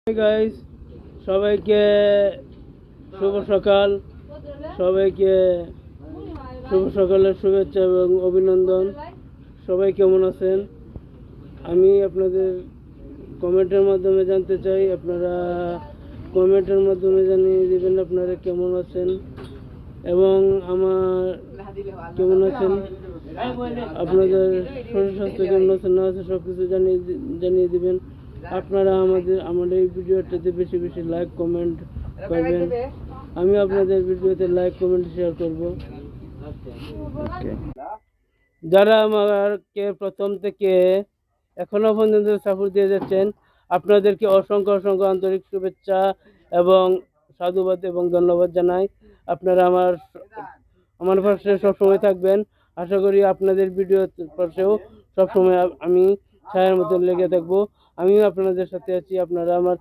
Hi guys, সবাইকে শুভ সকাল। সবাইকে শুভ সকালের শুভেচ্ছা এবং অভিনন্দন। সবাই কেমন আছেন? আমি আপনাদের কমেন্টের মাধ্যমে জানতে চাই, আপনারা কমেন্টের মাধ্যমে জানিয়ে দেবেন আপনারা কেমন আছেন এবং আমার কেমন আছেন, আপনাদের শরীর স্বাস্থ্য কেমন আছে না আছে সব কিছু জানিয়ে দিবেন। আপনারা আমাদের এই ভিডিওটাতে বেশি বেশি লাইক কমেন্ট করবেন। আমি আপনাদের ভিডিওতে লাইক কমেন্ট শেয়ার করব। যারা আমাকে প্রথম থেকে এখনো পর্যন্ত সাপোর্ট দিয়ে যাচ্ছেন, আপনাদেরকে অসংখ্য অসংখ্য আন্তরিক শুভেচ্ছা এবং সাধুবাদ এবং ধন্যবাদ জানাই। আপনারা আমার পাশে সবসময় থাকবেন। আশা করি আপনাদের ভিডিও পাশেও সবসময় আমি ছায়ার মতো লেগে থাকবো। আমিও আপনাদের সাথে আছি, আপনারা আমার